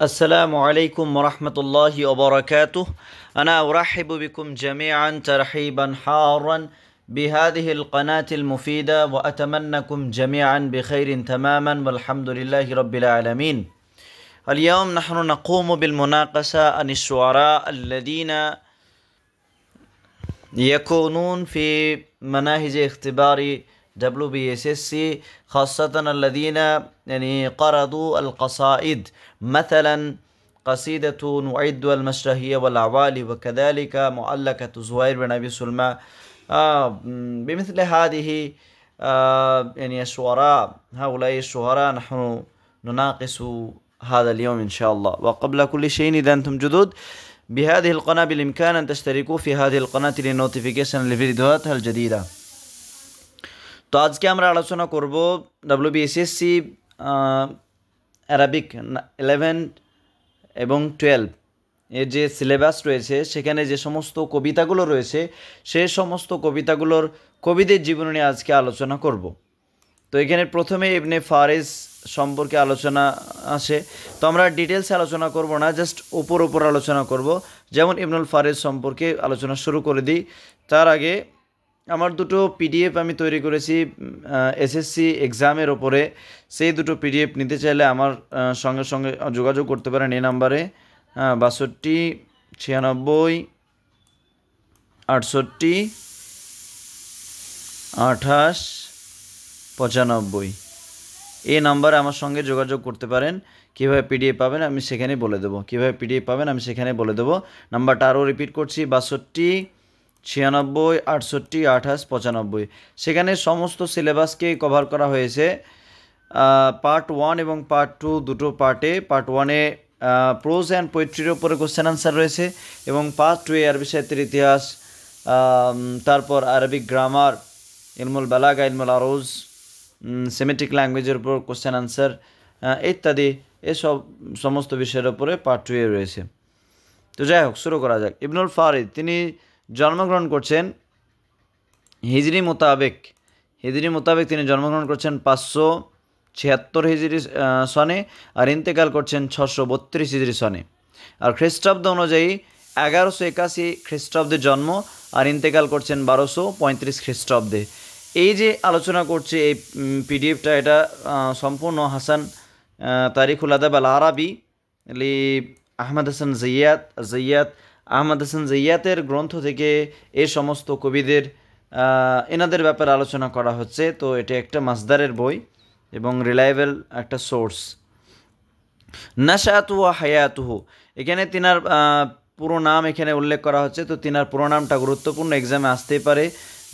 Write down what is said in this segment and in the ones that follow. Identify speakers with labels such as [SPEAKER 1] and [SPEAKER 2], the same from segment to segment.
[SPEAKER 1] السلام عليكم ورحمة الله وبركاته. أنا أرحب بكم جميعا ترحيبا حارا بهذه القناة المفيدة، وأتمنىكم جميعا بخير تماما والحمد لله رب العالمين. اليوم نحن نقوم بالمناقشة عن الشعراء الذين يكونون في مناهج اختبار WBSSC، خاصة الذين قرضوا القصائد، مثلا قصيدة نعد المشرهية والأعوالي، وكذلك معلقة زهير بن أبي سلمى. بمثل هذه الشعراء، هؤلاء الشعراء نحن نناقش هذا اليوم إن شاء الله. وقبل كل شيء، إذا أنتم جدد بهذه القناة بالإمكان أن تشتركوا في هذه القناة للنوتيفيكيشن لفيديوهاتها الجديدة. তো আজকে আমরা আলোচনা করব WBSSC অ্যারাবিক 11 এবং 12 এর যে সিলেবাস রয়েছে, সেখানে যে সমস্ত কবিতাগুলো রয়েছে, সেই সমস্ত কবিতাগুলোর কবিদের জীবনী নিয়ে আজকে আলোচনা করব। তো এখানে প্রথমে ইবনে ফারিস সম্পর্কে আলোচনা আসে। তো আমরা ডিটেলসে আলোচনা করব না, জাস্ট উপর আলোচনা করব। যেমন ইবনুল ফারিস সম্পর্কে আলোচনা শুরু করে দিই। তার আগে আমার দুটো PDF আমি তৈরি করেছি SSC এক্সামের ওপরে। সেই দুটো PDF নিতে চাইলে আমার সঙ্গে সঙ্গে যোগাযোগ করতে পারেন এই নাম্বারে 62 96 68 28 95। এই নাম্বারে আমার সঙ্গে যোগাযোগ করতে পারেন। কীভাবে PDF পাবেন আমি সেখানে বলে দেবো, নাম্বারটা আরও রিপিট করছি, 62 96 68 28 95। সেখানে সমস্ত সিলেবাসকে কভার করা হয়েছে পার্ট 1 এবং পার্ট 2 দুটো পার্টে। পার্ট 1-এ প্রোজ অ্যান্ড পোয়েট্রির ওপরে কোশ্চেন আনসার রয়েছে, এবং পার্ট 2-এ আরবি সাহিত্যের ইতিহাস, তারপর আরবিক গ্রামার, ইলমুল বালাগা, ইলমুল আরুজ, সেমেটিক ল্যাঙ্গুয়েজের উপর কোশ্চেন আনসার ইত্যাদি, এসব সমস্ত বিষয়ের ওপরে পার্ট 2-এ রয়েছে। তো যাই হোক, শুরু করা যাক। ইবনুল ফারিদ তিনি জন্মগ্রহণ করছেন হিজরি মোতাবেক তিনি জন্মগ্রহণ করছেন 576 হিজরি সনে, আর ইন্তেকাল করছেন 632 হিজরি সনে। আর খ্রিস্টাব্দ অনুযায়ী 1181 খ্রিস্টাব্দে জন্ম, আর ইন্তেকাল করছেন 1235 খ্রিস্টাব্দে। এই যে আলোচনা করছে এই PDFটা, এটা সম্পূর্ণ হাসান তারিখুল আদাব আল আরাবি লি আহমদ হাসান জাইয়াতের গ্রন্থ থেকে এই সমস্ত কবিদের এনাদের ব্যাপারে আলোচনা করা হচ্ছে। তো এটা একটা মাসদারের বই এবং রিলায়েবল একটা সোর্স। নাশাআতু ওয়া হায়াতুহু, এখানে তিনার পুরো নাম এখানে উল্লেখ করা হচ্ছে। তো তিনার পুরো নামটা গুরুত্বপূর্ণ, এক্সামে আসতেই পারে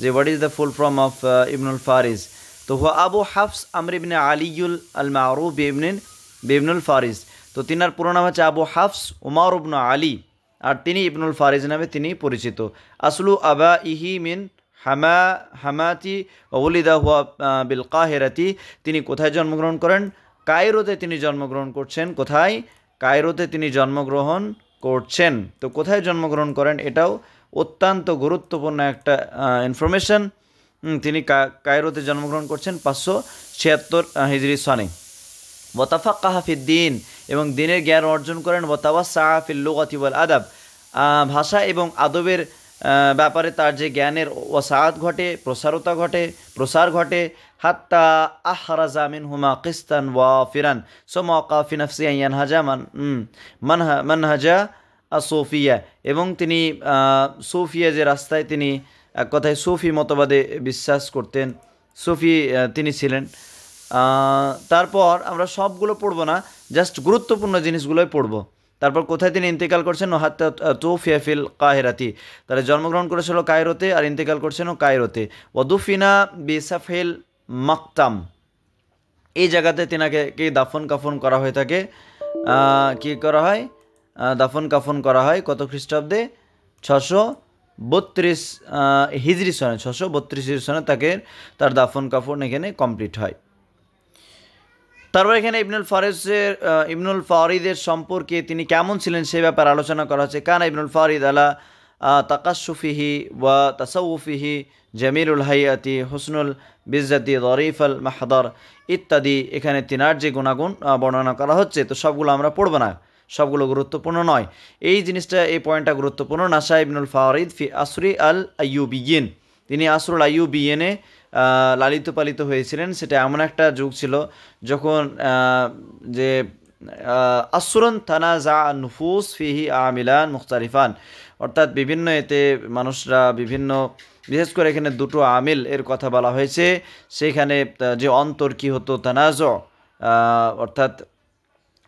[SPEAKER 1] যে what is the full form of ইবনুল ফারিস। তো হুয়া আবু হাফস আমর ইবনে আলিউল আল মারুফ বিবনুল ফারিস। তো তিনার পুরো নাম হচ্ছে আবু হাফস উমর ইবনে আলী, আর তিনি ইবনুল ফারিজ নামে তিনি পরিচিত। আসলু আবা ইহি মিন হামাতি ওলিদা হুয়া বিল কাহিরাতি। তিনি কোথায় জন্মগ্রহণ করেন? কায়রোতে তিনি জন্মগ্রহণ করছেন। কোথায়? কায়রোতে তিনি জন্মগ্রহণ করছেন। তো কোথায় জন্মগ্রহণ করেন এটাও অত্যন্ত গুরুত্বপূর্ণ একটা ইনফরমেশন। তিনি কায়রোতে জন্মগ্রহণ করছেন 576 হিজরি সনে। ওয়াতাফাক্কাহা ফিদ্দিন, এবং দিনের জ্ঞান অর্জন করেন। ওয়াতাওয়াসসা ফিল লুগাতি ওয়াল আদাব, ভাষা এবং আদবের ব্যাপারে তার যে জ্ঞানের ওয়াসাআত ঘটে, প্রসার ঘটে। হাত্তা আহরাজা মিনহুমা কিস্তান ওয়াফিরান সুমাকা ফি নাফসি আন ইয়ানহাজা মানহাজা আসুফিয়া, এবং তিনি সুফিয়া যে রাস্তায়, তিনি এক কথায় সুফি মতবাদে বিশ্বাস করতেন, সুফি তিনি ছিলেন। তারপর আমরা সবগুলো পড়ব না, জাস্ট গুরুত্বপূর্ণ জিনিসগুলোই পড়ব। তারপর কোথায় তিনি ইন্তেকাল করছেন? হাত্তা তুফিয়া ফিল কাহিরাতি, তারা জন্মগ্রহণ করেছিল কায়রোতে আর ইন্তেকাল করছেন কায়রোতে। ওয়াদুফিনা বিসাফিল মাকতাম, এই জায়গাতে তিনাকে দাফন কাফন করা হয়ে থাকে। দাফন কাফন করা হয় কত খ্রিস্টাব্দে? 632 হিজরি সনে, 632 হিজরি সনে তার দাফন কাফন এখানে কমপ্লিট হয়। তারপর এখানে ইবনুল ফারিদের সম্পর্কে তিনি কেমন ছিলেন সে ব্যাপারে আলোচনা করা হচ্ছে। কানা ইবনুল ফারিদ আলা তাকাসুফিহি ওয়া তাসাউফিহি জামিলুল হাইয়াতি হুসনুল বিজ্জাতি যরিফ আল মাহদার ইত্যাদি। এখানে তিনার যে গুণাগুণ বর্ণনা করা হচ্ছে, তো সবগুলো আমরা পড়ব না, সবগুলো গুরুত্বপূর্ণ নয়। এই জিনিসটা, এই পয়েন্টটা গুরুত্বপূর্ণ। নাশা ইবনুল ফারিদ ফি আসরি আল আইয়ুবিয়িন, তিনি আসরুল আইয়ুবিয়িনে লালিত পালিত হয়েছিলেন। সেটা এমন একটা যুগ ছিল যখন যে আসরুন তানাজা নুফুস ফিহি আমিলান মুখতারিফান, অর্থাৎ বিভিন্ন এতে মানুষরা বিভিন্ন, বিশেষ করে এখানে দুটো আমিল এর কথা বলা হয়েছে। সেখানে যে অন্তর কি হতো, তানাজ, অর্থাৎ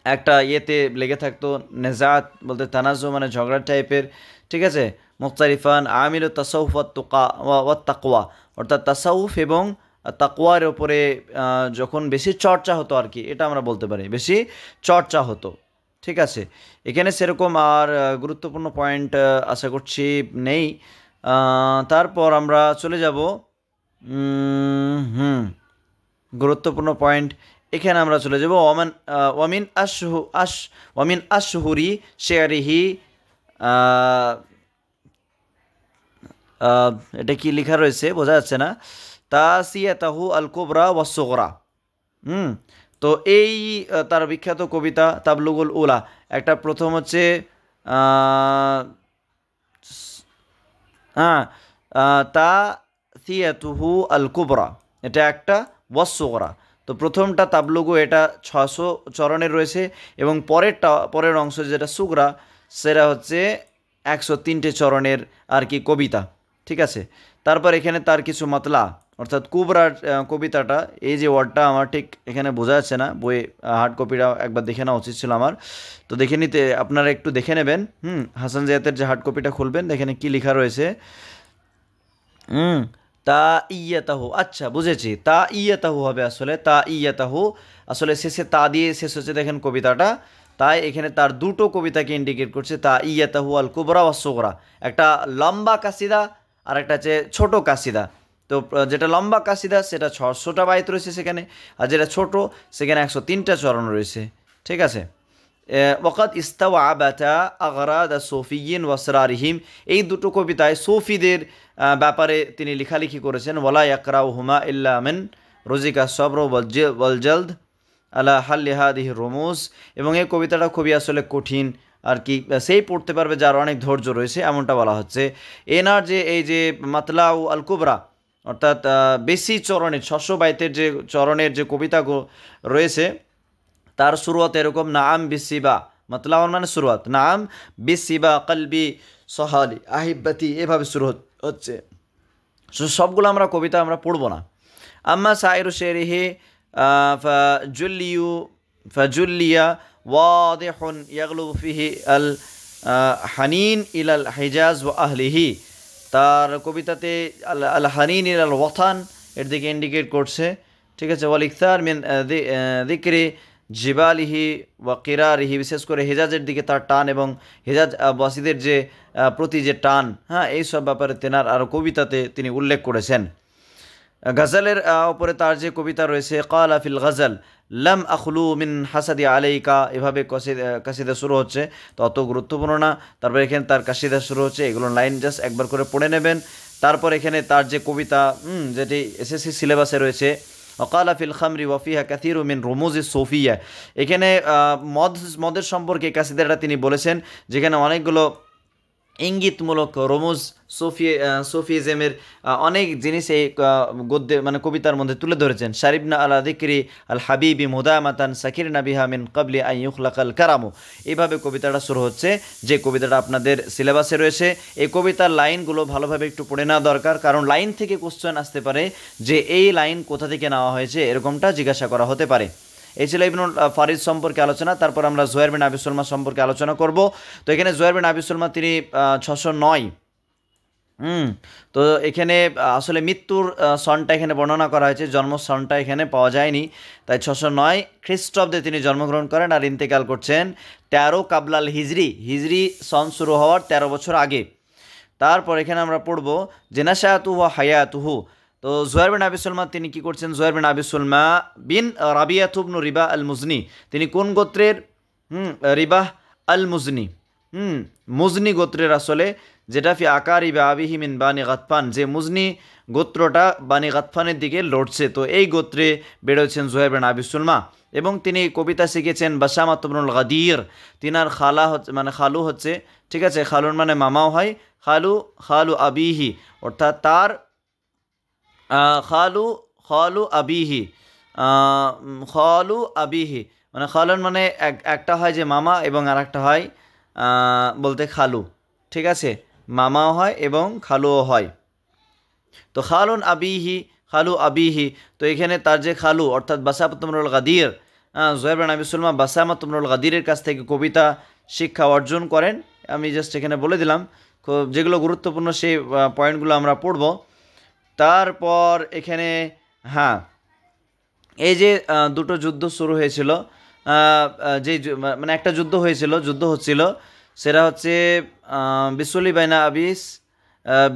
[SPEAKER 1] একটা ইয়েতে লেগে থাকতো। নেজাত বলতে তানাজ মানে ঝগড়া টাইপের, ঠিক আছে। মুখতারিফান আমিল ও তাসাউফ ওয়াত তাকওয়া, অর্থাৎ তাসাউফ এবং তাকওয়ার ওপরে যখন বেশি চর্চা হতো আর কি, এটা আমরা বলতে পারি, বেশি চর্চা হতো, ঠিক আছে। এখানে সেরকম আর গুরুত্বপূর্ণ পয়েন্ট আশা করছি নেই। তারপর আমরা চলে যাব গুরুত্বপূর্ণ পয়েন্ট, এখানে আমরা চলে যাব ওয়ামিন আশহুরি শেয়ারিহি, এটা কি লেখা রয়েছে বোঝা যাচ্ছে না, তাসিয়াতাহু আল কুবরা ওয়াস সুগরা। তো এই তার বিখ্যাত কবিতা তাবলুগুল উলা, একটা প্রথম হচ্ছে তাসিয়াতুহু আল কুবরা, এটা একটা, ওয়াস সুগরা। তো প্রথমটা তাবলুগু, এটা 600 চরণের রয়েছে, এবং পরের অংশ যেটা সুগরা, সেটা হচ্ছে 103টে চরণের আর কি কবিতা, ঠিক আছে। তারপর এখানে তার কিছু মাতলা, অর্থাৎ কুবরার কবিতাটা, এই যে ওয়ার্ডটা আমার ঠিক এখানে বোঝা যাচ্ছে না, বইয়ে হার্ড কপিটা একবার দেখে নেওয়া উচিত ছিল আমার, তো দেখে নিতে আপনারা একটু দেখে নেবেন। হাসান জিয়াতের যে হার্ড কপিটা খুলবেন, এখানে কি লেখা রয়েছে। তা ইয়াতাহু, আচ্ছা বুঝেছি, তা ইয়াতাহু হবে আসলে, তা ইয়াতাহু আসলে শেষে তা দিয়ে শেষ হচ্ছে দেখেন কবিতাটা, তাই এখানে তার দুটো কবিতাকে ইন্ডিকেট করছে, তা ইয়াতাহু আল কুবরা ওয়াস সুগরা, একটা লম্বা কাসিদা আর একটা হচ্ছে ছোট কাসিদা। তো যেটা লম্বা কাসিদা সেটা 600টা বাইত রয়েছে সেখানে, আর যেটা ছোট সেখানে 103টা চরণ রয়েছে, ঠিক আছে। ওয়াকাদ ইস্তাওয়াবাতা আগরাদ সুফিয়িন ওয়াসরারিহিম, এই দুটো কবিতায় সুফিদের ব্যাপারে তিনি লেখালেখি করেছেন। ওয়ালা ইয়াকরাউহুমা ইল্লা মিন রুজিকা সবর ওয়াল জলদ আলা হাল্লি হাদিহি রুমুজ, এবং এই কবিতাটা খুবই আসলে কঠিন আর কি, সেই পড়তে পারবে যার অনেক ধৈর্য রয়েছে, এমনটা বলা হচ্ছে। এনার যে এই যে মাতলাউ আল কুবরা, অর্থাৎ বেশি চরণের 600 বাইতের যে চরণের যে কবিতা রয়েছে, তার শুরুয়াত এরকম, নাম বিসিবা, মাতলাউন মানে শুরুয়াত, নাম বিসিবা কলবি সহালি আহিব্বাতি, এভাবে শুরু হচ্ছে। সবগুলো আমরা কবিতা আমরা পড়বো না। আম্মা সাইরু শেরিহি ফাজুল্লিয়া ওয়াদিহুন ইয়াগলু ফিহি আল হানিন ইলাল হিজাজ ওয়া আহলিহি, তার কবিতাতে আল হানিন ইলাল ওয়াতান এর দিকে ইন্ডিকেট করছে, ঠিক আছে। ওয়াল ইকতার মিন যিকরি জিবালিহি ওয়া কিরারিহি, বিশেষ করে হেজাজের দিকে তার টান এবং হেজাজ বাসীদের যে প্রতি যে টান, এই সব ব্যাপারে তেনার আরও কবিতাতে তিনি উল্লেখ করেছেন। গজলের উপরে তার যে কবিতা রয়েছে, কালা ফিল গজল লাম আখলু মিন হাসাদি আলাইকা, এভাবে কাসিদা শুরু হচ্ছে, তো অত গুরুত্বপূর্ণ না। তারপর এখানে তার কাসিদা শুরু হচ্ছে, এগুলো লাইন জাস্ট একবার করে পড়ে নেবেন। তারপর এখানে তার যে কবিতা যেটি এসএসসি সিলেবাসে রয়েছে, ওয়াকালা ফিল খামরি ওয়াফিহা কাসিরু মিন রুমুজি সোফিয়া, এখানে মদের সম্পর্কে কাসিদাটা তিনি বলেছেন, যেখানে অনেকগুলো ইঙ্গিতমূলক রমুজ সোফিজমের অনেক জিনিস এই গদ্যে মানে কবিতার মধ্যে তুলে ধরেছেন। শারিবনা আলা যিকরি আল হাবিবি মুদামাতান সাকিরনা বিহা মিন ক্বাবলি আন ইউখলাকাল কারামু, এইভাবে কবিতাটা শুরু হচ্ছে, যে কবিতাটা আপনাদের সিলেবাসে রয়েছে। এই কবিতার লাইনগুলো ভালোভাবে একটু পড়ে নেওয়া দরকার, কারণ লাইন থেকে কোশ্চেন আসতে পারে যে এই লাইন কোথা থেকে নেওয়া হয়েছে, এরকমটা জিজ্ঞাসা করা হতে পারে। এই ছিল ইবনুল ফারিদ সম্পর্কে আলোচনা। তারপর আমরা জুহাইর বিন আবি সুলমা সম্পর্কে আলোচনা করব। তো এখানে জুহাইর বিন আবি সুলমা তিনি 609, তো এখানে আসলে মৃত্যুর সনটা এখানে বর্ণনা করা হয়েছে, জন্ম সনটা এখানে পাওয়া যায়নি, তাই 609 খ্রিস্টাব্দে তিনি জন্মগ্রহণ করেন আর ইন্তেকাল করছেন 13 কাবলাল হিজরি সন শুরু হওয়ার 13 বছর আগে। তারপর এখানে আমরা পড়ব জেনাশাতুহু ওয়া হায়াতুহু। তো জুহাইর বিন আবি সুলমা তিনি কি করছেন, জুহাইর বিন আবি সুলমা বিন রাবিয়াহ ইবনু রিবা আল মুজনি, তিনি কোন গোত্রের, রিবাহ আল মুজনি, মুজনি গোত্রের আসলে যেটা ফি আকারিবি আবিহি মিন বানি গাতফান, যে মুজনি গোত্রটা বানি গাতফানের দিকে লড়ছে। তো এই গোত্রে বেরোচ্ছেন জুহাইর বিন আবি সুলমা, এবং তিনি কবিতা শিখেছেন বাসামাত ইবনুল গাদির। তিনার খালা হচ্ছে মানে খালু হচ্ছে, ঠিক আছে, খালুর মানে মামাও হয়, খালু খালু আবিহি, অর্থাৎ তার খালু খালু আবিহি, খালু আবিহি মানে খালুন মানে একটা হয় যে মামা এবং আর একটা হয় বলতে খালু, ঠিক আছে, মামাও হয় এবং খালুও হয়। তো খালুন আবিহি, খালু আবিহি, তো এখানে তার যে খালু অর্থাৎ বাসামাত ইবনুল গাদির, জুহাইর বিন আবি সুলমা বাসামাত ইবনুল গাদিরের কাছ থেকে কবিতা শিক্ষা অর্জন করেন। আমি জাস্ট এখানে বলে দিলাম, যেগুলো গুরুত্বপূর্ণ সেই পয়েন্টগুলো আমরা পড়ব। তারপর এখানে হ্যাঁ, এই যে দুটো যুদ্ধ শুরু হয়েছিল, যে মানে একটা যুদ্ধ হচ্ছিল, সেটা হচ্ছে বিসুলি বাইনা আবিস,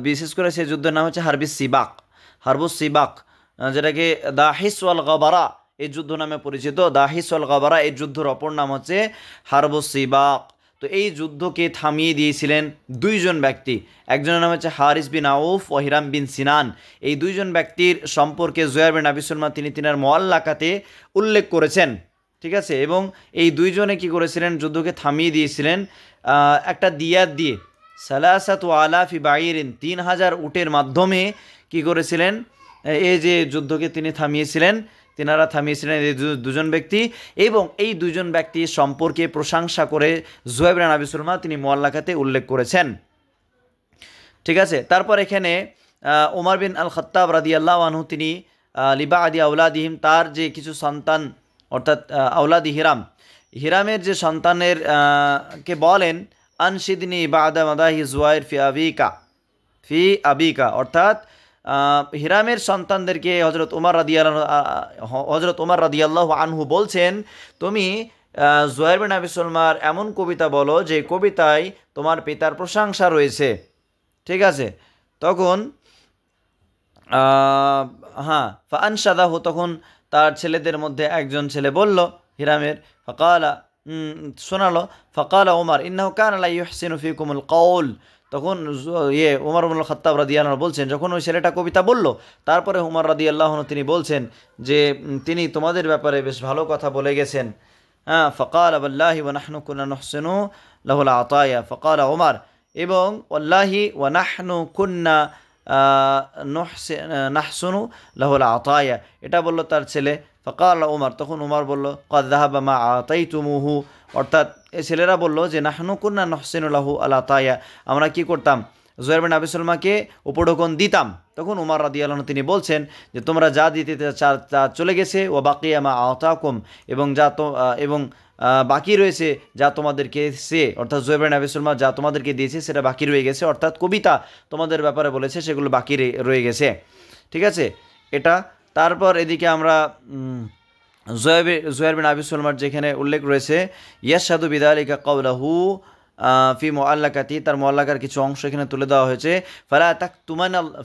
[SPEAKER 1] বিশেষ করে সেই যুদ্ধের নাম হচ্ছে হারবুস সিবাক, যেটাকে দাহিস ওয়াল গাবারা এই যুদ্ধ নামে পরিচিত। দাহিস ওয়াল গাবারা এই যুদ্ধের অপর নাম হচ্ছে হারবুস সিবাক। তো এই যুদ্ধকে থামিয়ে দিয়েছিলেন দুইজন ব্যক্তি, একজনের নাম হচ্ছে হারিস বিন আউফ ও হিরাম বিন সিনান। এই দুইজন ব্যক্তির সম্পর্কে জুহাইর বিন আবি সুলমা তিনি তিনার মুআল্লাকাতে উল্লেখ করেছেন, ঠিক আছে। এবং এই দুইজনে কি করেছিলেন, যুদ্ধকে থামিয়ে দিয়েছিলেন একটা দিয়াত দিয়ে, সালাসাতু আলাফি বাইরিন, 3000 উটের মাধ্যমে কি করেছিলেন, এই যে যুদ্ধকে তিনি তিনারা থামিয়েছিলেন এই দুজন ব্যক্তি। এবং এই দুজন ব্যক্তি সম্পর্কে প্রশংসা করে জুহাইর বিন আবি সুলমা তিনি মুআল্লাকাতে উল্লেখ করেছেন, ঠিক আছে। তারপর এখানে ওমর বিন আল খাত্তাব রাদিয়াল্লাহু আনহু তিনি লিবা আদি আউলাদিহিম, তার যে কিছু সন্তান অর্থাৎ আউলাদি হিরামের যে সন্তানের কে বলেন, আনশিদনি বাদা মাদাহি জুহাইর ফি আবিকা, অর্থাৎ হিরামের সন্তানদেরকে হজরত ওমর রাদিয়াল্লাহু আনহু বলছেন, তুমি জুহাইর বিন আবি সুলমার এমন কবিতা বলো যে কবিতায় তোমার পিতার প্রশংসা রয়েছে, ঠিক আছে। তখন হ্যাঁ, ফাআনশাদাহু, তখন তার ছেলেদের মধ্যে একজন ছেলে বলল হিরামের, ফাকালা শোনালো, ফাকালা ওমর ইন্নাহু কানা লা ইউহসিনু ফিকুমুল কওল। তখন ওমর ইবনুল খাত্তাব রাদিয়াল্লাহু আনহু বলছেন, যখন ওই ছেলেটা কবিতা বলল, তারপরে ওমর রাদিয়াল্লাহু আনহু তিনি বলছেন যে তিনি তোমাদের ব্যাপারে বেশ ভালো কথা বলে গেছেন। হ্যাঁ, ফাকালা ওয়াল্লাহি ওয়া নাহনু কুন্না নুহসিনু লাহুল আতায়া, ফাকালা ওমর, এবং ওয়াল্লাহি ওয়া নাহনু কুন্না নাহসুনু লাহুল আতায়া, এটা বলল তার ছেলে। ফাকালা ওমর, তখন ওমর বলল, ক্বাদ যাহাবা মা আতাইতুমুহু, অর্থাৎ এই ছেলেরা বলল যে নাহনু কুন্না নাহসিনু লাহু আল আতায়া, আমরা কি করতাম, জুহাইর বিন আবি সুলমাকে উপঢৌকন দিতাম। তখন ওমর রাদিয়াল্লাহু আনহু তিনি বলছেন যে তোমরা যা দিতে তা চলে গেছে, ও বাকিয়া মা আতাকুম, এবং এবং বাকি রয়েছে যা তোমাদেরকে সে, অর্থাৎ জুহাইর বিন আবি সুলমা যা তোমাদেরকে দিয়েছে সেটা বাকি রয়ে গেছে, অর্থাৎ কবিতা তোমাদের ব্যাপারে বলেছে সেগুলো বাকি রয়ে গেছে, ঠিক আছে এটা। তারপর এদিকে আমরা জুহাইর বিন আবি সুলমার যেখানে উল্লেখ রয়েছে, ইয়াশহাদু বিযালিকা কওলাহু ফি মুআল্লাকাতি, তার মুআল্লাকার কিছু অংশ এখানে তুলে দেওয়া হয়েছে।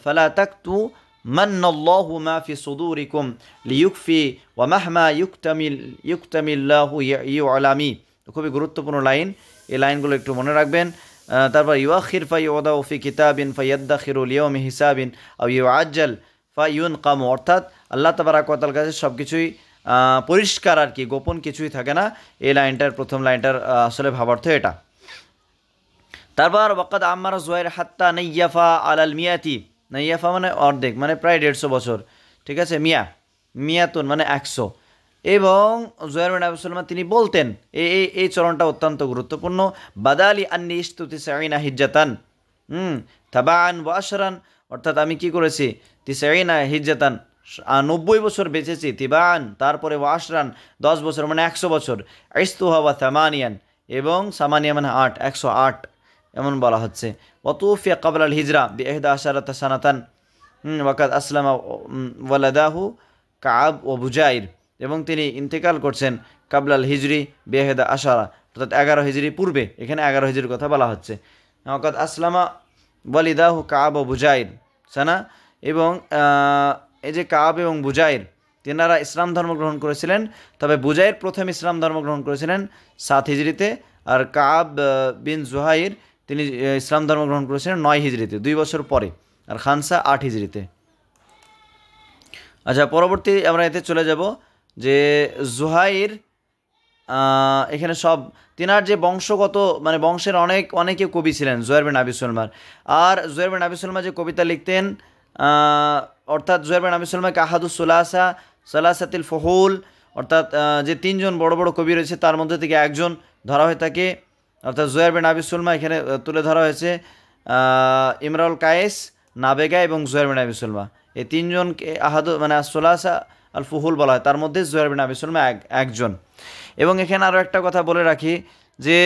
[SPEAKER 1] ফালা তাকতুমান্নাল্লাহু মা ফি সুদুরিকুম লিয়ুকফি ওয়া মাহমা ইউকতামিল্লাহু ইউলামি। খুবই গুরুত্বপূর্ণ লাইন, এই লাইনগুলো একটু মনে রাখবেন। তারপর ইউআখির ফাইউদাউ ফি কিতাবিন ফায়াদ্দাখিরু লিয়াউমি হিসাবিন আও ইউআজ্জাল ফায়ুনকাম, অর্থাৎ আল্লাহ তাবারাক ওয়া তাআলার কাছে সব কিছুই পরিষ্কার আর কি, গোপন কিছুই থাকে না। এই লাইনটার প্রথম লাইনটার আসলে ভাবার্থ এটা। তারপর ওয়াকাদ আম্মারা জুহাইর হাত্তা নাইয়াফা আলাল মিয়াতি, নাইয়াফা মানে অর্ধেক, মানে প্রায় 150 বছর, ঠিক আছে। মিয়াতুন মানে 100। এবং জুহাইর বিন আবি সুলমা তিনি বলতেন, এই চরণটা অত্যন্ত গুরুত্বপূর্ণ, বাদালি আন্নি ইশতু 90 হিজ্জাতান তাবাআন ওয়া আশরান, অর্থাৎ আমি কি করেছি, 90 হিজ্জাতান 90 বছর বেঁচেছি, তিবান তারপরে ওয়া আশরান 10 বছর মানে 100 বছর, ইশতুহা ওয়া সামানিয়ান, এবং সামানিয়া মানে 8, 108 এমন বলা হচ্ছে। ওয়াতুফিয়া ক্বাবলাল হিজরা বি11 সানাতান ওয়াকাদ আসলামা ওয়ালাদাহু কাব ও বুজাইর, এবং তিনি ইন্তেকাল করছেন কাবলাল হিজরি বি11, অর্থাৎ 11 হিজরি পূর্বে, এখানে 11 হিজরির কথা বলা হচ্ছে। ওয়াকাদ আসলামা ওয়ালিদাহু কাব ও বুজাইর সানা, এবং এই যে কাব এবং বুজাইর তেনারা ইসলাম ধর্ম গ্রহণ করেছিলেন, তবে বুজাইর প্রথম ইসলাম ধর্ম গ্রহণ করেছিলেন 7 হিজরিতে, আর কাব বিন জুহাইর তিনি ইসলাম ধর্ম গ্রহণ করেছিলেন 9 হিজরিতে, 2 বছর পরে, আর খানসা 8 হিজরিতে। আচ্ছা, পরবর্তী আমরা এতে চলে যাব যে জুহাইর, এখানে সব তিনার যে বংশগত মানে বংশের অনেকে কবি ছিলেন জুহাইর বিন আবি সুলমার। আর জুহাইর বিন আবি সুলমা যে কবিতা লিখতেন, অর্থাৎ জুহাইর বিন আবি সুলমাকে আহাদুস সালাসাতিল ফুহুল, অর্থাৎ যে 3 জন বড় বড় কবি রয়েছে তার মধ্যে থেকে একজন ধরা হয়ে থাকে। অর্থাৎ জুহাইর বিন আবি সুলমা এখানে তুলে ধরা হয়েছে ইমরাউল কায়েস, নাবেগা এবং জুহাইর বিন আবি সুলমা, এই 3 জনকে আহাদু মানে সুলাসা আল ফুহুল বলা হয়, তার মধ্যে জুহাইর বিন আবি সুলমা একজন। এবং এখানে আরও একটা কথা বলে রাখি যে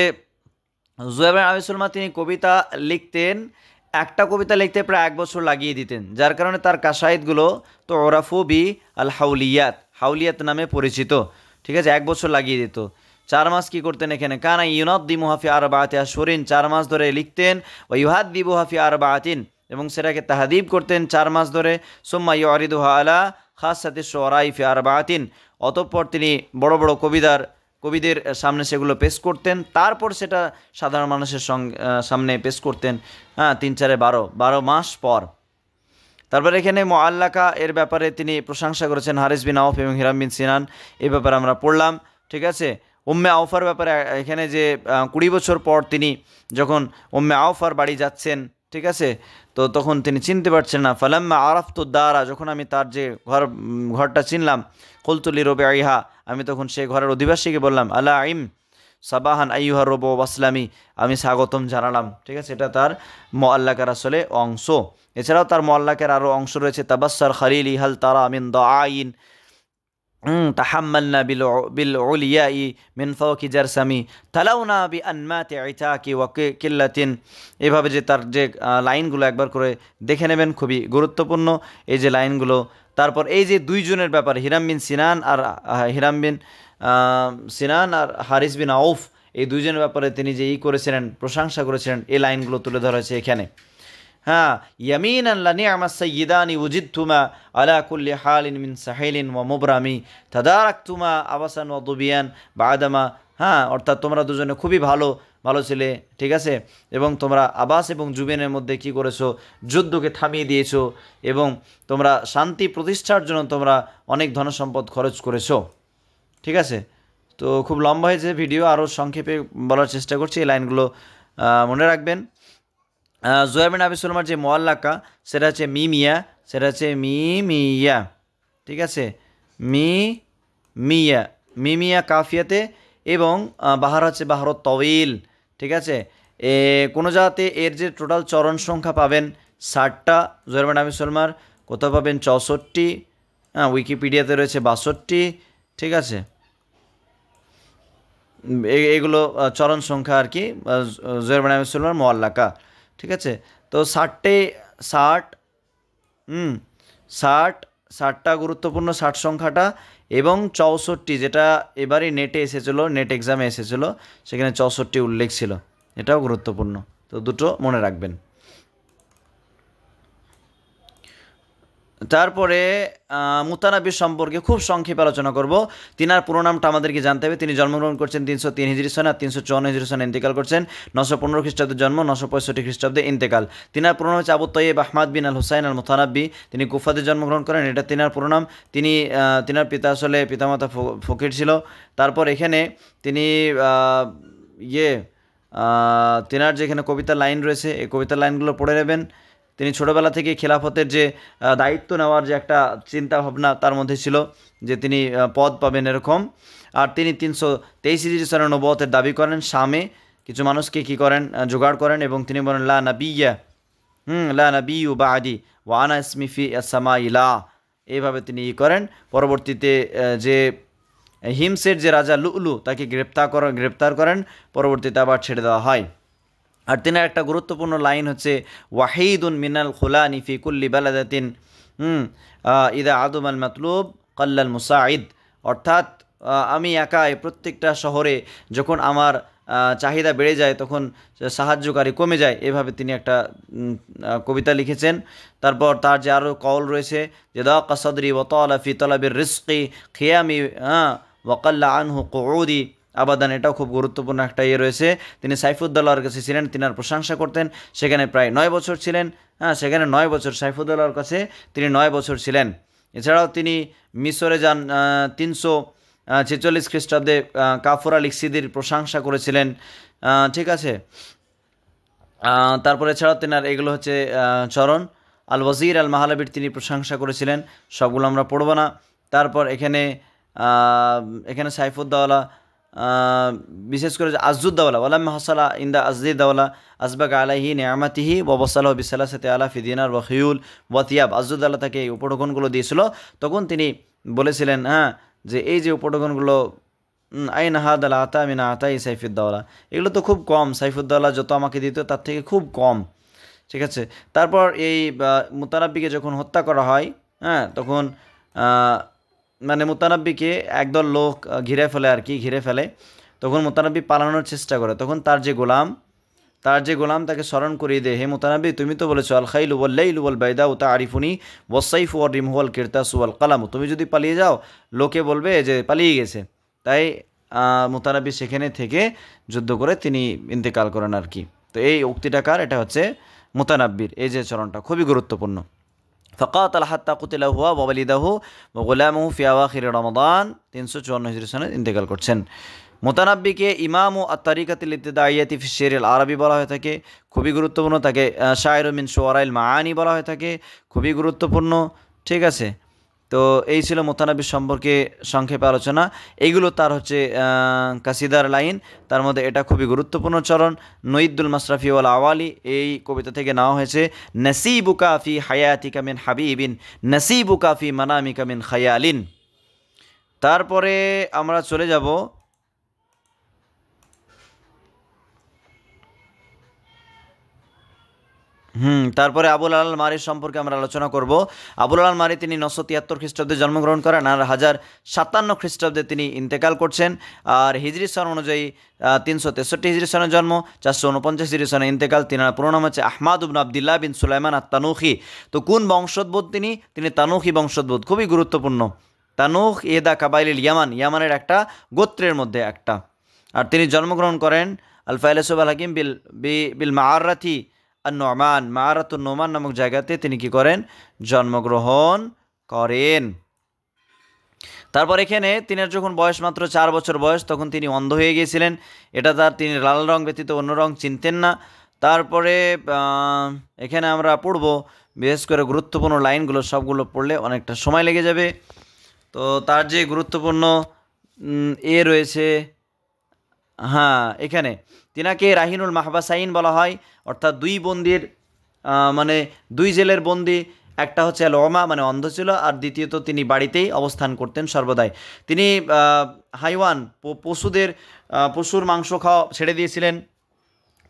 [SPEAKER 1] জুহাইর বিন আবি সুলমা তিনি কবিতা লিখতেন, একটা কবিতা লিখতে প্রায় 1 বছর লাগিয়ে দিতেন, যার কারণে তার কাসাইদগুলো তো ওরাফু বি আল হাউলিয়াত নামে পরিচিত। ঠিক আছে, 1 বছর লাগিয়ে দিত। 4 মাস কি করতেন এখানে, কানা ইউনাদ্দি মুহাফি আরবাআতি আশহুরিন, 4 মাস ধরে লিখতেন, ও ইউহাদ্দিবু হাফি আরবাআতিন, এবং সেটাকে তাহাদিব করতেন 4 মাস ধরে। সুম্মা ইউরিদুহা আলা খাসাতি শুআরাই ফি আরবাআতিন, অতঃপর তিনি বড় বড় কবিদের সামনে সেগুলো পেশ করতেন, তারপর সেটা সাধারণ মানুষের সামনে পেশ করতেন। 3-4-12 মাস পর। তারপর এখানে মুআল্লাকা এর ব্যাপারে তিনি প্রশংসা করেছেন হারিস বিন আউফ এবং হিরাম বিন সিনান, এই ব্যাপারে আমরা পড়লাম। ঠিক আছে, উম্মে আউফার ব্যাপারে এখানে যে 20 বছর পর তিনি যখন উম্মে আউফার বাড়ি যাচ্ছেন, ঠিক আছে, তো তখন তিনি চিনতে পারছেন না। ফালাম্মা আরাফতু দারা, যখন আমি তার যে ঘরটা চিনলাম, কুলতুলি রুবাইহা, আমি তখন সেই ঘরের অধিবাসীকে বললাম, আলা আইম সাবাহান আইয়ুহা রুবু ওয়াসলামি, আমি স্বাগতম জানালাম। ঠিক আছে, এটা তার মুআল্লাকার আসলে অংশ। এছাড়াও তার মুআল্লাকার আরও অংশ রয়েছে, তাবাসসার খালিলি হাল তারা মিন দাআইন, তাহাম্মালনা বিল উলিয়াই মিন ফাওকি জারসামি, তালাউনা বি আনমাতি ইতাকি ওয়া কিল্লাতিন। এভাবে যে তার যে লাইনগুলো একবার করে দেখে নেবেন, খুবই গুরুত্বপূর্ণ এই যে লাইনগুলো। তারপর এই যে 2 জনের ব্যাপারে, হিরাম বিন সিনান আর হারিস বিন আউফ, এই 2 জনের ব্যাপারে তিনি যে করেছিলেন, প্রশংসা করেছিলেন, এই লাইনগুলো তুলে ধরা হয়েছে এখানে। হ্যাঁ, ইয়ামিনান লা নি'মাস সাইয়্যিদানি ওয়াজিদতুমা আলা কুল্লি হালিন মিন সাহিলিন ওয়া মুবরামি তাদারাকতুমা আবাসান ওয়া দুবিয়ান বাদামা। হ্যাঁ, অর্থাৎ তোমরা দুজনে খুবই ভালো ছিলে। ঠিক আছে, এবং তোমরা আবাস এবং জুবেনের মধ্যে কি করেছো, যুদ্ধকে থামিয়ে দিয়েছো, এবং তোমরা শান্তি প্রতিষ্ঠার জন্য তোমরা অনেক ধনসম্পদ খরচ করেছো। ঠিক আছে, তো খুব লম্বা হয়েছে ভিডিও, আরও সংক্ষেপে বলার চেষ্টা করছি, এই লাইনগুলো মনে রাখবেন। জুহাইর বিন আবি সুলমার যে মুআল্লাকা সেটা হচ্ছে মিমিয়া, ঠিক আছে, মিমিয়া কাফিয়াতে, এবং বাহার হচ্ছে বাহারত তওয়িল। ঠিক আছে, কোনো জায়গাতে এর যে টোটাল চরণ সংখ্যা পাবেন 60টা জুহাইর বিন আবি সুলমার, কোথাও পাবেন 64, উইকিপিডিয়াতে রয়েছে 62। ঠিক আছে, এগুলো চরণ সংখ্যা আর কি জুহাইর বিন আবি সুলমার মুআল্লাকা। ঠিক আছে, তো 60টা গুরুত্বপূর্ণ, 60 সংখ্যাটা, এবং 64 যেটা এবারই নেটে এসেছিলো, নেট এক্সামে এসেছিলো, সেখানে 64 উল্লেখ ছিল, এটাও গুরুত্বপূর্ণ, তো দুটো মনে রাখবেন। তারপরে মুতানাব্বি সম্পর্কে খুব সংক্ষেপে আলোচনা করব। তিনার পুরো নামটা আমাদেরকে জানতে হবে। তিনি জন্মগ্রহণ করছেন 303 হিজরি সনে, আর 354 হিজরি সনে ইন্তেকাল করছেন। 915 খ্রিস্টাব্দে জন্ম, 965 খ্রিস্টাব্দে ইন্তেকাল। তিনার পুরো নাম হচ্ছে আবু তৈয়ব আহমদ বিন আল হুসাইন আল মুতানাব্বি। তিনি কুফাতে জন্মগ্রহণ করেন, এটা তিনার পুরো নাম। তিনার পিতা আসলে পিতামাতা ফকির ছিল। তারপর এখানে তিনি তিনার যে এখানে কবিতার লাইন রয়েছে, এই কবিতার লাইনগুলো পড়ে নেবেন। তিনি ছোটোবেলা থেকে খেলাফতের যে দায়িত্ব নেওয়ার যে একটা চিন্তা ভাবনা তার মধ্যে ছিল, যে তিনি পদ পাবেন এরকম। আর তিনি 323 হিজরি সনে নবুয়তের দাবি করেন, শামে কিছু মানুষকে কি করেন, জোগাড় করেন, এবং তিনি বলেন লা নাবিয়্যু বা'দি ওয়া আনা ইসমি ফি আস-সামাই লা, এইভাবে তিনি করেন। পরবর্তীতে যে হিমসের যে রাজা লু'লু তাকে গ্রেপ্তার করেন, পরবর্তীতে আবার ছেড়ে দেওয়া হয়। আর তিনার একটা গুরুত্বপূর্ণ লাইন হচ্ছে ওয়াহিদুন মিনাল খুলানি ফি কুল্লি বালাদাতিন ইদা আদুমাল মাতলুব কাল্লাল মুসাইদ, অর্থাৎ আমি একাই প্রত্যেকটা শহরে যখন আমার চাহিদা বেড়ে যায় তখন সাহায্যকারী কমে যায়, এভাবে তিনি একটা কবিতা লিখেছেন। তারপর তার যে আরও কওল রয়েছে, যে দাকা সাদরি ওয়া তালা ফি তালাবির রিজকি খিয়ামি ওয়াকাল্লা আনহু কুউদি আবাদান, এটাও খুব গুরুত্বপূর্ণ একটা ইয়ে রয়েছে। তিনি সাইফুদ্দৌলার কাছে ছিলেন, তিনার প্রশংসা করতেন, সেখানে প্রায় 9 বছর ছিলেন। হ্যাঁ, সেখানে 9 বছর সাইফুদ্দৌলার কাছে তিনি 9 বছর ছিলেন। এছাড়াও তিনি মিশরে যান 346 খ্রিস্টাব্দে, কাফর আল ইকসিদির প্রশংসা করেছিলেন। ঠিক আছে। তারপরে এছাড়াও তেনার এগুলো হচ্ছে চরণ। আল ওয়াজির আল মাহালাবির তিনি প্রশংসা করেছিলেন, সবগুলো আমরা পড়ব না। তারপর এখানে সাইফুদ্দৌলা বিশেষ করে আজুদ্দাওলা ওয়ালাম হাসালা ইন্দা আজদিদাওলা আসবাক আলাহি নিয়ামাতিহি ওয়াবসালাহ বিসালাসাতে আলা ফিদিনার ওয়াহিউল ওয়াতিয়াব। আজুদ্দাওলা তাকে এই উপঢৌকনগুলো দিয়েছিল, তখন তিনি বলেছিলেন হ্যাঁ যে এই যে উপঢৌকনগুলো আইন হাদ আল আতা মিনা আতাই সাইফুদ্দৌলা, এগুলো তো খুব কম, সাইফুদ্দৌলা যত আমাকে দিত তার থেকে খুব কম। ঠিক আছে। তারপর এই মুতানাব্বিকে যখন হত্যা করা হয়, হ্যাঁ, তখন মানে মুতানাব্বিকে একদল লোক ঘিরে ফেলে। তখন মুতানাব্বি পালানোর চেষ্টা করে, তখন তার যে গোলাম তাকে স্মরণ করিয়ে দেয়, হে মুতানাব্বি, তুমি তো বলেছো আল খাইলু ওয়াল লাইলু ওয়াল বাইদাউ তারিফুনি ওয়াসাইফু ওয়ার রিমহু ওয়াল কিরতাসু ওয়াল কালামু, তুমি যদি পালিয়ে যাও লোকে বলবে যে পালিয়ে গেছে। তাই মুতানাব্বি সেখানে থেকে যুদ্ধ করে তিনি ইন্তেকাল করেন আর কি। তো এই উক্তিটা কার? এটা হচ্ছে মুতানাব্বির। এই যে চরণটা খুবই গুরুত্বপূর্ণ। ফাকাতাল হাত্তা কুতিলা হুয়া ওয়া ওয়ালিদাহু ওয়া গুলামুহু ফি আওয়াখির রমাদান, 354 হিজরি সনে ইন্তেকাল করছেন। মুতানাব্বিকে ইমামু আত-তারিকাতিল ইবতিদাইয়াতি ফি শিরিল আরবি বলা হয়ে থাকে, খুবই গুরুত্বপূর্ণ। তাকে শায়রু মিন শুআরাইল মাআনি বলা হয়ে থাকে, খুবই গুরুত্বপূর্ণ। ঠিক আছে। তো এই ছিল মুতানাব্বি সম্পর্কে সংক্ষেপে আলোচনা। এইগুলো তার হচ্ছে কাসিদার লাইন, তার মধ্যে এটা খুবই গুরুত্বপূর্ণ চরণ। নঈদুল মাসরাফি ওয়াল আওয়ালি, এই কবিতা থেকে নেওয়া হয়েছে। নাসিবুকা ফি হায়াতিকা মিন হাবিবিন নাসিবুকা ফি মানামিকা মিন খায়ালিন। তারপরে আমরা চলে যাব তারপরে আবুল আল মারির সম্পর্কে আমরা আলোচনা করব। আবুল আল মারি তিনি 973 খ্রিস্টাব্দে জন্মগ্রহণ করেন আর 1057 খ্রিস্টাব্দে তিনি ইন্তেকাল করছেন। আর হিজরি সন অনুযায়ী 363 হিজরি সনে জন্ম, 449 হিজরি সনে ইন্তেকাল। তিনার পুরো নাম হচ্ছে আহমাদ ইবনে আবদুল্লাহ বিন সুলাইমান আত-তানুখি। তো কোন বংশোদ্ভূত? তিনি তানুখি বংশোদ্ভূত, খুবই গুরুত্বপূর্ণ। তানুখ ইদা কাবাইলিল ইয়ামানের একটা গোত্রের মধ্যে একটা। আর তিনি জন্মগ্রহণ করেন আল ফাইলাসুফ আল হাকিম বিল মাআরাতি আর-নুমান, মাআরাতুন নুমান নামক জায়গাতে তিনি কি করেন? জন্মগ্রহণ করেন। তারপর এখানে তিনার যখন বয়স মাত্র 4 বছর বয়স, তখন তিনি অন্ধ হয়ে গিয়েছিলেন। তিনি লাল রং ব্যতীত অন্য রং চিনতেন না। তারপরে এখানে আমরা পড়ব, বিশেষ করে গুরুত্বপূর্ণ লাইনগুলো, সবগুলো পড়লে অনেকটা সময় লেগে যাবে। তো তার যে গুরুত্বপূর্ণ রয়েছে, হ্যাঁ, এখানে তিনাকে রাহিনুল মাহবাসাইন বলা হয়, অর্থাৎ দুই বন্দির মানে দুই জেলের বন্দি, একটা হচ্ছে লোমা মানে অন্ধ ছিল, আর দ্বিতীয়ত তিনি বাড়িতেই অবস্থান করতেন সর্বদাই। তিনি হাইওয়ান পশুর মাংস খাওয়া ছেড়ে দিয়েছিলেন।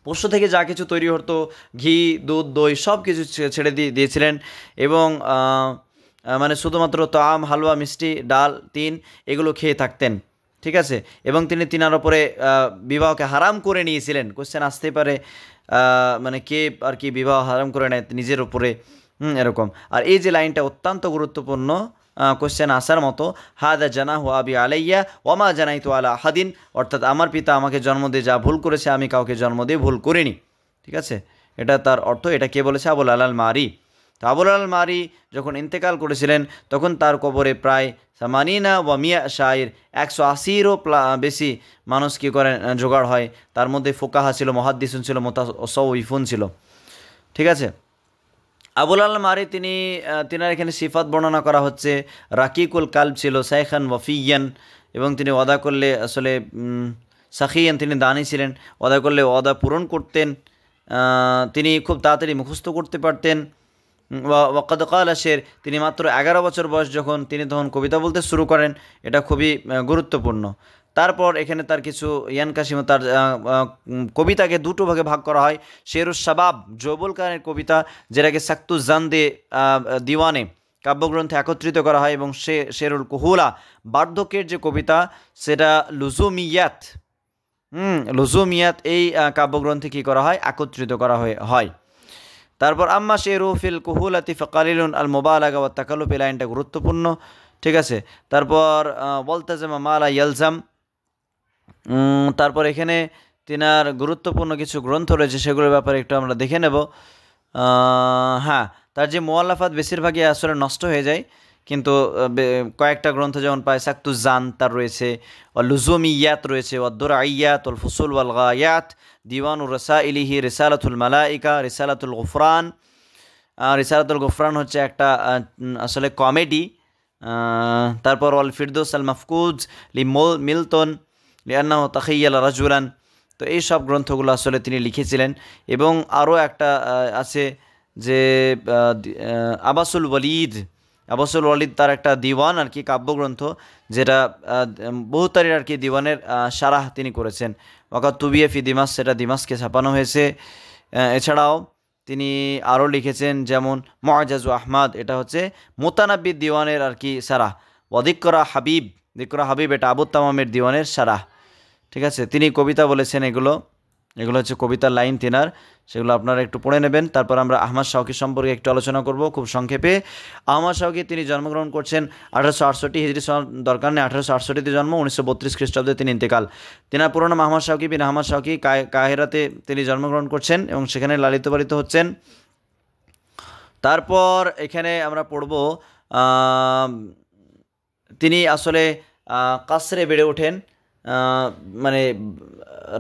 [SPEAKER 1] পশু থেকে যা কিছু তৈরি হতো, ঘি, দুধ, দই, সব কিছু ছেড়ে দিয়েছিলেন। এবং মানে শুধুমাত্র তাম, হালুয়া, মিষ্টি, ডাল, এগুলো খেয়ে থাকতেন। ঠিক আছে। এবং তিনি তিনার ওপরে বিবাহকে হারাম করে নিয়েছিলেন। কোশ্চেন আসতেই পারে মানে কে আর কি বিবাহ হারাম করে নেয় নিজের উপরে, এরকম। আর এই যে লাইনটা অত্যন্ত গুরুত্বপূর্ণ, কোশ্চেন আসার মতো, হাদা জানাহু আবি আলাইয়া ওয়ামা জানাইতু আলা আহাদিন, অর্থাৎ আমার পিতা আমাকে জন্ম দিয়ে যা ভুল করেছে আমি কাউকে জন্ম দিয়ে ভুল করিনি। ঠিক আছে, এটা তার অর্থ। এটা কে বলেছে? আবুল আল মারি। তো আবুল আল মারি যখন ইন্তেকাল করেছিলেন, তখন তার কবরে প্রায় সামানিনা ওয়া মিয়া শাইর, 180-এরও বেশি মানুষ কী করেন জোগাড় হয়। তার মধ্যে ফোকাহা ছিল, মুহাদ্দিসুন ছিল, মুতাসাউফুন ছিল। ঠিক আছে। আবুল আল মারি তিনার এখানে সিফাত বর্ণনা করা হচ্ছে। রাকিকুল কালব ছিল, শাইখান ওয়াফিয়ান, এবং তিনি ওয়াদা করলে আসলে সাখিয়ান, তিনি দানি ছিলেন, ওয়াদা করলে ওয়াদা পূরণ করতেন। তিনি খুব তাড়াতাড়ি মুখস্থ করতে পারতেন। ওয়াকাদ কালা শের, তিনি মাত্র 11 বছর বয়স যখন, তিনি তখন কবিতা বলতে শুরু করেন। এটা খুবই গুরুত্বপূর্ণ। তারপর এখানে তার কিছু কাসিম, তার কবিতাকে দুটো ভাগে ভাগ করা হয়। শেরুস শাবাব, যৌবনকালের কবিতা, যেটাকে সাক্তুজ জান্দে দিওয়ানে কাব্যগ্রন্থে একত্রিত করা হয়, এবং শেরুল কুহুলা, বার্ধক্যের যে কবিতা, সেটা লুজুমিয়াত এই কাব্যগ্রন্থে কী করা হয়? একত্রিত করা হয়। তারপর আম্মা শেরু ফিল কুহুলাতি ফাকালিলুন আল মুবালাগা ওয়া তাকাল্লুফ, এই লাইনটা গুরুত্বপূর্ণ। ঠিক আছে। তারপর ওয়ালতাজামা মালা ইয়ালজাম, তারপর এখানে তিনার গুরুত্বপূর্ণ কিছু গ্রন্থ রয়েছে, সেগুলোর ব্যাপারে একটু আমরা দেখে নেব। হ্যাঁ, তার যে মুআল্লাফাত বেশিরভাগই আসলে নষ্ট হয়ে যায়, কিন্তু কয়েকটা গ্রন্থ যেমন পায় সাকতুজান তার রয়েছে, লুজুমিয়াত রয়েছে, ওয়াদ্দুরাইয়াত, ওয়াল ফুসুল ওয়াল গায়াত, দিওয়ানুর রাসাইলিহি, রিসালাতুল মালাইকা, রিসালাতুল গুফরান। রিসালাতুল গুফরান হচ্ছে একটা আসলে কমেডি। তারপর ওয়াল ফিরদৌস আল মাফকুজ লি মিল্টন লিআন্নাহু তাখিয়াল রাজুলান। তো এই সব গ্রন্থগুলো আসলে তিনি লিখেছিলেন। এবং আরও একটা আছে যে আবাসুল ওয়ালিদ তার একটা দিওয়ান আর কি, কাব্যগ্রন্থ, যেটা বহুতারির আর কি দিওয়ানের সারাহ তিনি করেছেন। ওয়াকাত তুবিয়ে ফি দিমাস, সেটা দিমাসকে ছাপানো হয়েছে। এছাড়াও তিনি আরও লিখেছেন যেমন মুআজাজু আহমদ, এটা হচ্ছে মুতানাব্বি দিওয়ানের আর কি সারাহ। ওয়াদিকরা হাবিব এটা আবু তামামের দিওয়ানের সারাহ। ঠিক আছে, তিনি কবিতা বলেছেন, এগুলো হচ্ছে কবিতার লাইন তিনার, সেগুলো আপনারা একটু পড়ে নেবেন। তারপর আমরা আহমদ শাওকি সম্পর্কে একটু আলোচনা করব খুব সংক্ষেপে। আহমদ শাওকি তিনি জন্মগ্রহণ করছেন 1868 হিজরি সন, দরকার নেই, 1868তে জন্ম, 1932 খ্রিস্টাব্দে তিনি ইন্তেকাল। তিনার পুরো নাম আহমদ শাওকি বিন আহমদ শাওকি। কাহিরাতে তিনি জন্মগ্রহণ করছেন এবং সেখানে লালিত পালিত হচ্ছেন। তারপর এখানে আমরা পড়ব তিনি আসলে কাসরে বেড়ে ওঠেন, মানে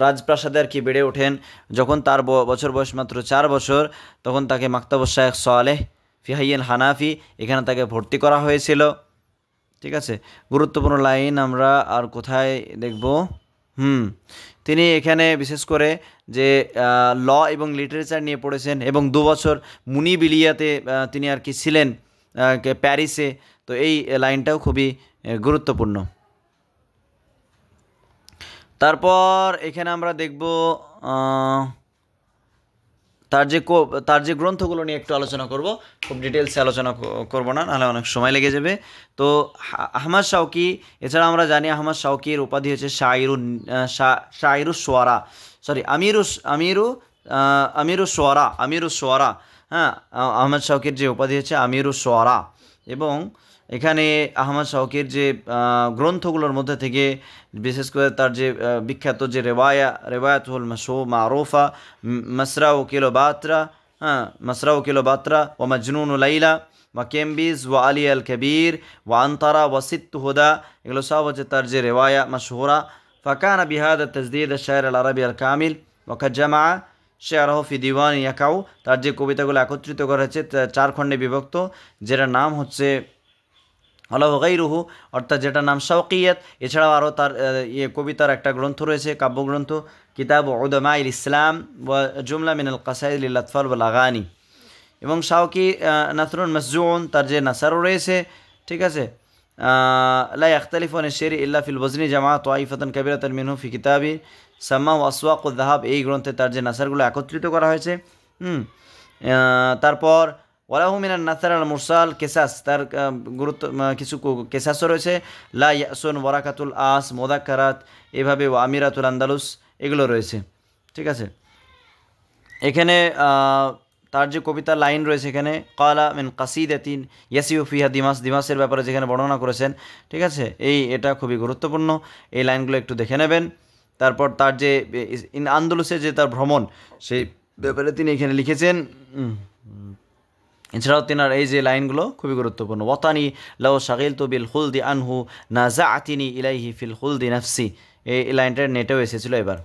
[SPEAKER 1] রাজপ্রাসাদে আর কি বেড়ে ওঠেন। যখন তার বছর বয়স মাত্র 4 বছর, তখন তাকে মাকতাবুশ শাইখ সালেহ ফি হাইয়িল হানাফি, এখানে তাকে ভর্তি করা হয়েছিল। ঠিক আছে, গুরুত্বপূর্ণ লাইন আমরা আর কোথায় দেখব? তিনি এখানে বিশেষ করে যে ল এবং লিটারেচার নিয়ে পড়েছেন, এবং 2 বছর মুনিবিলিয়াতে তিনি আর কি ছিলেন প্যারিসে। তো এই লাইনটাও খুবই গুরুত্বপূর্ণ। তারপর এখানে আমরা দেখব তার যে গ্রন্থগুলো নিয়ে একটু আলোচনা করব, খুব ডিটেলসে আলোচনা করব না, নাহলে অনেক সময় লেগে যাবে। তো আহমদ শাওকি, এছাড়া আমরা জানি আহমদ শাওকির উপাধি হচ্ছে শায়রুশ শুআরা, সরি আমিরুশ শুআরা। হ্যাঁ, আহমদ শাওকির যে উপাধি হচ্ছে আমিরুশ শুআরা। এবং এখানে আহমদ শাওকির যে গ্রন্থগুলোর মধ্যে থেকে বিশেষ করে তার যে বিখ্যাত যে রেওয়ায়াতুল মারুফা, মাসরা ও কিলোবাত্রা ও মাজনুন লাইলা ওয়া কেমবিজ ওয়া আলী আল কবির ওয়া আনতারা ওয়া সিত্তু হুদা, এগুলো সব হচ্ছে তার যে রেওয়ায়া মাশহুরা। ফাকানা বিহাদা তাজদীদ আশ-শা'র আল-আরবি আল-কামিল ওয়া কাদ জামা শে'রাহু ফি দিওয়ান ইয়াকাউ, তার যে কবিতাগুলো একত্রিত করা হয়েছে 4 খণ্ডে বিভক্ত, যেটার নাম হচ্ছে আলাহু গায়রুহু, অর্থাৎ যেটার নাম শাওকিয়াত। এছাড়াও আরও তার কবিতার একটা গ্রন্থ রয়েছে, কাব্যগ্রন্থ, কিতাব উলামাইল ইসলাম ওয়া জুমলা মিনাল কাসাইদ লিল আতফাল ওয়াল আগানি। এবং শাওকি নাসরুন মাসজুন, তার যে নাসারও রয়েছে। ঠিক আছে, লা ইয়াখতালিফু আন আশ-শি'রি ইল্লা ফিল ওয়াজনি জামা তাইফাতান কাবীরাতান মিনহু ফি কিতাবি সাম্মাহু আসওয়াকুয যাহাব, এই গ্রন্থে তার যে নাসারগুলো একত্রিত করা হয়েছে। তারপর ওয়ালাহু মিনান নাসার আল মুরসাল কেসাস, তার গুরুত্ব কিছু কেসাসও রয়েছে, লা ইয়াসুন ওয়ারাকাতুল আস মুযাক্কারাত, এভাবে ওয়া আমিরাতুল আন্দালুস, এগুলো রয়েছে। ঠিক আছে, এখানে তার যে কবিতার লাইন রয়েছে, এখানে ক্বালা মিন কাসিদাতিন ইয়াসিউ ফিহা দিমাসের ব্যাপারে যেখানে বর্ণনা করেছেন। ঠিক আছে, এটা খুবই গুরুত্বপূর্ণ, এই লাইনগুলো একটু দেখে নেবেন। তারপর তার যে আন্দোলুসে যে তার ভ্রমণ, সেই ব্যাপারে তিনি এখানে লিখেছেন। এছাড়াও তেনার এই যে লাইনগুলো খুবই গুরুত্বপূর্ণ। ওয়াতানি লাউ শাগিলতু বিল খুলদি আনহু নাযাআতিনি ইলাইহি ফিল খুলদি নাফসি, এই লাইনটা নেটেও এসেছিল এবার।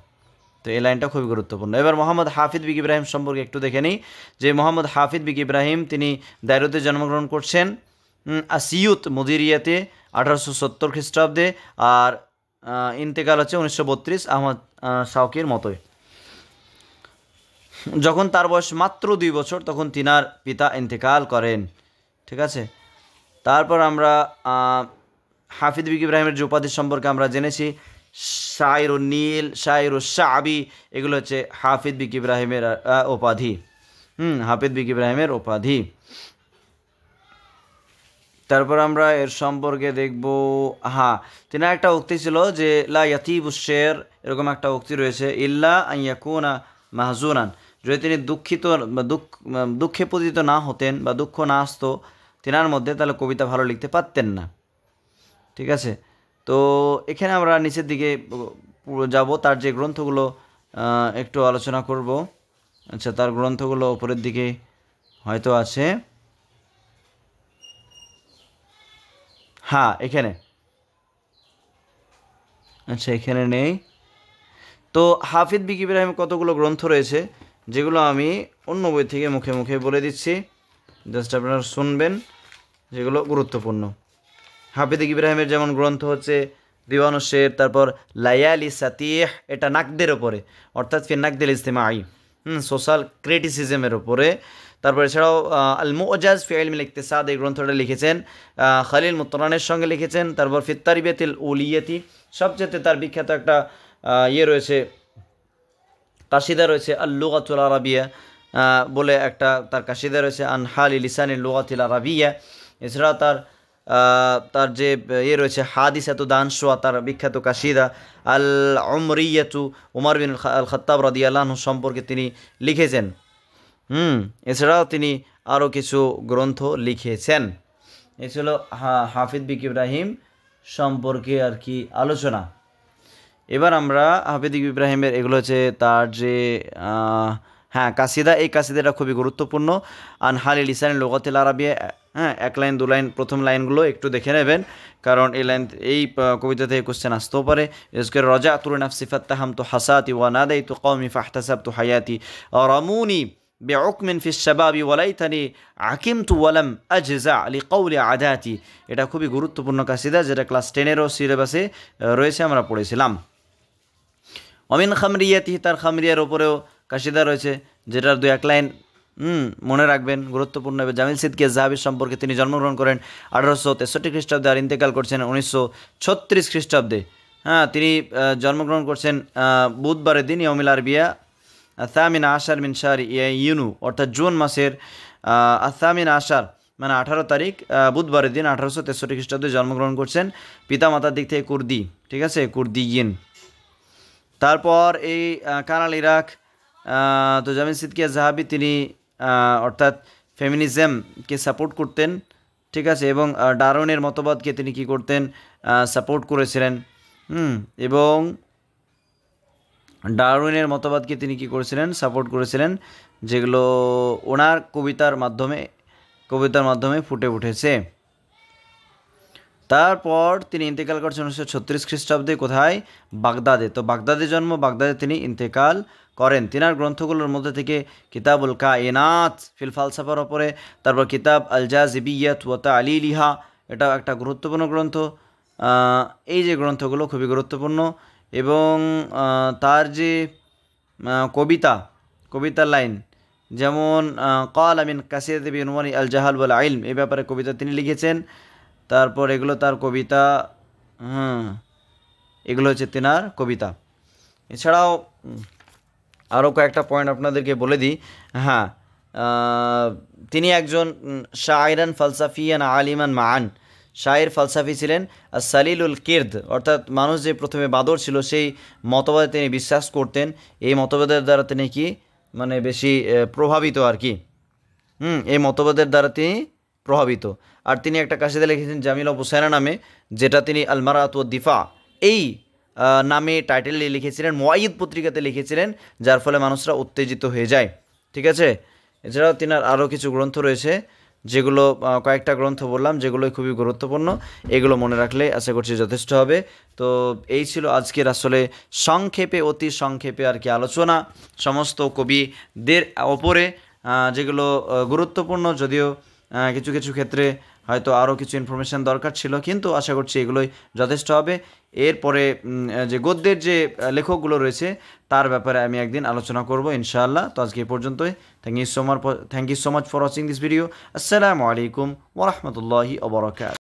[SPEAKER 1] তো এই লাইনটা খুবই গুরুত্বপূর্ণ। এবার মোহাম্মদ হাফিজ বিন ইব্রাহিম সম্পর্কে একটু দেখে নিই, যে মোহাম্মদ হাফিজ বিন ইব্রাহিম তিনি দায়রুতে জন্মগ্রহণ করছেন, আসিয়ুত মুদিরিয়াতে 1870 খ্রিস্টাব্দে, আর ইন্তেকাল হচ্ছে 1932, আহমদ শাওকির মতোই। যখন তার বয়স মাত্র 2 বছর, তখন তিনার পিতা ইন্তেকাল করেন। ঠিক আছে, তারপর আমরা হাফিজ বিন ইব্রাহিমের যে উপাধি সম্পর্কে আমরা জেনেছি, শায়রুন নীল, শায়রুশ শা'বি, এগুলো হচ্ছে হাফিজ বিন ইব্রাহিমের উপাধি। হাফিজ বিন ইব্রাহিমের উপাধি। তারপর আমরা এর সম্পর্কে দেখব, তিনার একটা উক্তি ছিল যে লা ইয়াতিবুশ শের, এরকম একটা উক্তি রয়েছে, ইল্লা আন ইয়াকুনা মাহজুনান, যদি তিনি দুঃখিত বা দুঃখে পতিত না হতেন বা দুঃখ না আসতো তেনার মধ্যে, তাহলে কবিতা ভালো লিখতে পারতেন না। ঠিক আছে, তো এখানে আমরা নিচের দিকে যাব, তার যে গ্রন্থগুলো একটু আলোচনা করব। আচ্ছা, তার গ্রন্থগুলো উপরের দিকে হয়তো আছে, হ্যাঁ এখানে, আচ্ছা এখানে নেই। তো হাফিজ বিন ইব্রাহিম কতগুলো গ্রন্থ রয়েছে যেগুলো আমি অন্য বই থেকে মুখে মুখে বলে দিচ্ছি, জাস্ট আপনারা শুনবেন, যেগুলো গুরুত্বপূর্ণ। হাফিজ ইব্রাহিমের যেমন গ্রন্থ হচ্ছে দিওয়ান শের, তারপর লায়ালি সাতিহ, এটা নাকদের ওপরে, অর্থাৎ ফির নাকদিল ইজতিমাই, সোশ্যাল ক্রিটিসিজমের ওপরে। তারপর এছাড়াও আল মুজাজ ফি ইলমিল ইকতিসাদ, এই গ্রন্থটা লিখেছেন খলিল মুত্তারানের সঙ্গে লিখেছেন। তারপর ফি তারবিয়াতিল উলিয়াতি, সবচেয়ে তার বিখ্যাত একটা রয়েছে, কাসিদা রয়েছে আল লুগাতুল আরাবিয়া বলে একটা তার কাসিদা রয়েছে, আন হালি লিসানিল লুগাতিল আরাবিয়া। এছাড়াও তার যে রয়েছে হাদিসাতু দানশোয়া, তার বিখ্যাত কাসিদা আল উমরিয়াতু, উমর বিন আল খাত্তাব রাদিয়াল্লাহু আনহু সম্পর্কে তিনি লিখেছেন। এছাড়াও তিনি আরও কিছু গ্রন্থ লিখেছেন। এ ছিল হাফিজ বিন ইব্রাহিম সম্পর্কে আর কি আলোচনা। এবার আমরা হাফিজ বিন ইব্রাহিমের এগুলো হচ্ছে তার যে কাসিদা, এই কাসিদাটা খুবই গুরুত্বপূর্ণ। আন হালি লিসানিল লুগাতিল আরাবিয়া, এক লাইন দু লাইন, প্রথম লাইনগুলো একটু দেখে নেবেন, কারণ এই কবিতা থেকে কোশ্চেন আসতেও পারে। ইজকের রজা তুর নাফসি ফাত্তাহামতু হাসাতি ওয়া নাদাইতু কওমি ফাহতাসাবতু হায়াতি রামুনি বিউকমিন ফিস শাবাবি ওয়ালাইতানি আকিমতু ওয়ালাম আজজা লিকাউলি আদাতি। এটা খুবই গুরুত্বপূর্ণ কাসিদা, যেটা ক্লাস 10-এরও সিলেবাসে রয়েছে, আমরা পড়েছিলাম। অমিন খামরিয়াতি, তার খামরিয়ার ওপরেও কাসিদা রয়েছে, যেটার 2-1 লাইন মনে রাখবেন, গুরুত্বপূর্ণ। জামিল সিদ্দিকী যাহাবি সম্পর্কে তিনি জন্মগ্রহণ করেন 1863 খ্রিস্টাব্দে আর ইন্তেকাল করছেন 1936 খ্রিস্টাব্দে। তিনি জন্মগ্রহণ করছেন বুধবারের দিন, ইয়মিল আরবিয়া আসামিন আশার মিন শাহর ইউনু, অর্থাৎ জুন মাসের আসামিন আশার মানে 18 তারিখ, বুধবারের দিন 1863 খ্রিস্টাব্দে জন্মগ্রহণ করছেন। পিতা মাতার দিক থেকে কুর্দি, ঠিক আছে, কুর্দিয়িন। তারপর এই কানাল ইরাক, তো জামিল সিদ্দিকী যাহাবি তিনি অর্থাৎ ফেমিনিজমকে সাপোর্ট করতেন, ঠিক আছে, এবং ডারউইনের মতবাদকে তিনি কি করতেন, সাপোর্ট করেছিলেন। এবং ডারউইনের মতবাদকে তিনি কি করেছিলেন, সাপোর্ট করেছিলেন, যেগুলো ওনার কবিতার মাধ্যমে ফুটে উঠেছে। তারপর তিনি ইন্তেকাল করছেন 1936 খ্রিস্টাব্দে, কোথায়, বাগদাদে। তো বাগদাদে জন্ম, বাগদাদে তিনি ইন্তেকাল করেন। তিনার গ্রন্থগুলোর মধ্যে থেকে কিতাবুল কায়নাত ফিল ফালসাফার ওপরে, তারপর কিতাব আল জাযিবিয়াত ওয়া তা'লিলিহা, এটাও একটা গুরুত্বপূর্ণ গ্রন্থ। এই যে গ্রন্থগুলো খুবই গুরুত্বপূর্ণ। এবং তার যে কবিতার লাইন, যেমন ক্বালা মিন কাসিদাতি বিউনওয়ানি আল জাহাল ওয়াল ইলম, এই ব্যাপারে কবিতা তিনি লিখেছেন। তারপর এগুলো তার কবিতা, এগুলো হচ্ছে তেনার কবিতা। এছাড়াও আরও কয়েকটা পয়েন্ট আপনাদেরকে বলে দিই। তিনি একজন শায়রান ফালসাফিয়ান আলিমান মান, শায়ের ফালসাফি ছিলেন। আর সালিলুল কির্দ, অর্থাৎ মানুষ যে প্রথমে বাদর ছিল, সেই মতবাদে তিনি বিশ্বাস করতেন। এই মতবাদের দ্বারা তিনি কি মানে বেশি প্রভাবিত আর কি, এই মতবাদের দ্বারা তিনি প্রভাবিত। আর তিনি একটা কাসিদা লিখেছেন জামিল হুসাইনা নামে, যেটা তিনি আল মারাত ওয়াদ দিফা এই নামে টাইটেলে লিখেছিলেন, মুআইদ পত্রিকাতে লিখেছিলেন, যার ফলে মানুষরা উত্তেজিত হয়ে যায়, ঠিক আছে। এছাড়াও তিনার আরও কিছু গ্রন্থ রয়েছে, যেগুলো কয়েকটা গ্রন্থ বললাম, যেগুলোই খুবই গুরুত্বপূর্ণ। এগুলো মনে রাখলে আশা করছি যথেষ্ট হবে। তো এই ছিল আজকের আসলে সংক্ষেপে, অতি সংক্ষেপে আর কি আলোচনা সমস্ত কবিদের ওপরে, যেগুলো গুরুত্বপূর্ণ, যদিও কিছু কিছু ক্ষেত্রে হয়তো আরও কিছু ইনফরমেশান দরকার ছিল, কিন্তু আশা করছি এগুলোই যথেষ্ট হবে। এরপরে যে গদ্যের যে লেখকগুলো রয়েছে তার ব্যাপারে আমি একদিন আলোচনা করব ইনশাআল্লাহ। তো আজকে এই পর্যন্তই। Thank you so much for watching this video. আসসালামু আলাইকুম ওয়া রাহমাতুল্লাহি ওয়া বারাকাতুহু।